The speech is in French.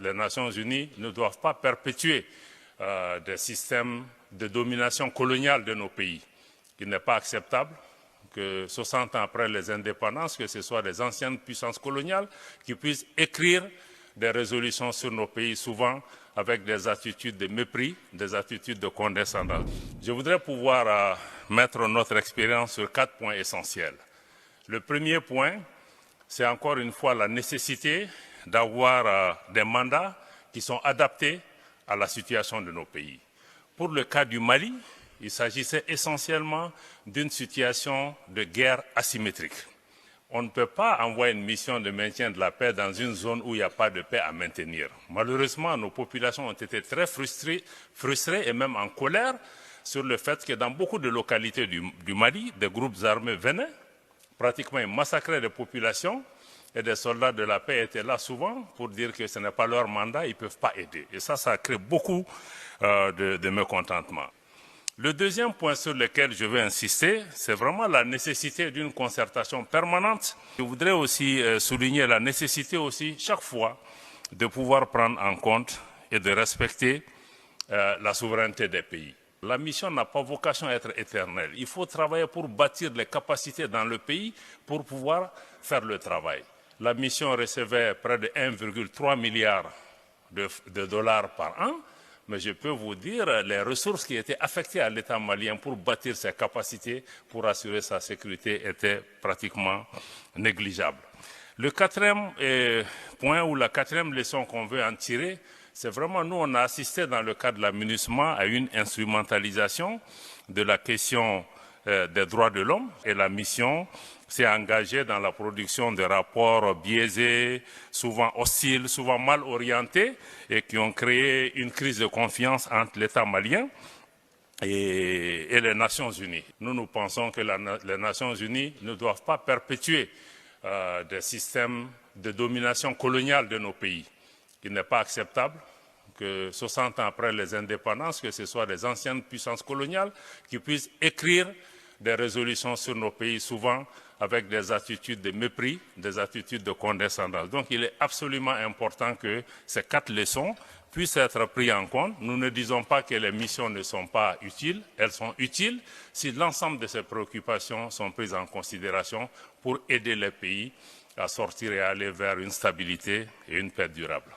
Les Nations Unies ne doivent pas perpétuer des systèmes de domination coloniale de nos pays. Il n'est pas acceptable que 60 ans après les indépendances, que ce soit des anciennes puissances coloniales qui puissent écrire des résolutions sur nos pays, souvent avec des attitudes de mépris, des attitudes de condescendance. Je voudrais pouvoir mettre notre expérience sur 4 points essentiels. Le premier point, c'est encore une fois la nécessité d'avoir des mandats qui sont adaptés à la situation de nos pays. Pour le cas du Mali, il s'agissait essentiellement d'une situation de guerre asymétrique. On ne peut pas envoyer une mission de maintien de la paix dans une zone où il n'y a pas de paix à maintenir. Malheureusement, nos populations ont été très frustrées et même en colère sur le fait que dans beaucoup de localités du Mali, des groupes armés venaient, pratiquement ils massacraient les populations, et des soldats de la paix étaient là souvent pour dire que ce n'est pas leur mandat, ils ne peuvent pas aider. Et ça a créé beaucoup de mécontentement. Le deuxième point sur lequel je veux insister, c'est vraiment la nécessité d'une concertation permanente. Je voudrais aussi souligner la nécessité aussi, chaque fois, de pouvoir prendre en compte et de respecter la souveraineté des pays. La mission n'a pas vocation à être éternelle. Il faut travailler pour bâtir les capacités dans le pays pour pouvoir faire le travail. La mission recevait près de 1,3 milliard de dollars par an, mais je peux vous dire les ressources qui étaient affectées à l'État malien pour bâtir ses capacités, pour assurer sa sécurité, étaient pratiquement négligeables. Le quatrième point ou la quatrième leçon qu'on veut en tirer, c'est vraiment nous, on a assisté dans le cadre de la MINUSMA à une instrumentalisation de la question des droits de l'homme et la mission s'est engagée dans la production de rapports biaisés, souvent hostiles, souvent mal orientés et qui ont créé une crise de confiance entre l'État malien et les Nations Unies. Nous pensons que les Nations Unies ne doivent pas perpétuer des systèmes de domination coloniale de nos pays. Il n'est pas acceptable que 60 ans après les indépendances, que ce soit des anciennes puissances coloniales qui puissent écrire des résolutions sur nos pays, souvent avec des attitudes de mépris, des attitudes de condescendance. Donc il est absolument important que ces 4 leçons puissent être prises en compte. Nous ne disons pas que les missions ne sont pas utiles, elles sont utiles si l'ensemble de ces préoccupations sont prises en considération pour aider les pays à sortir et à aller vers une stabilité et une paix durable.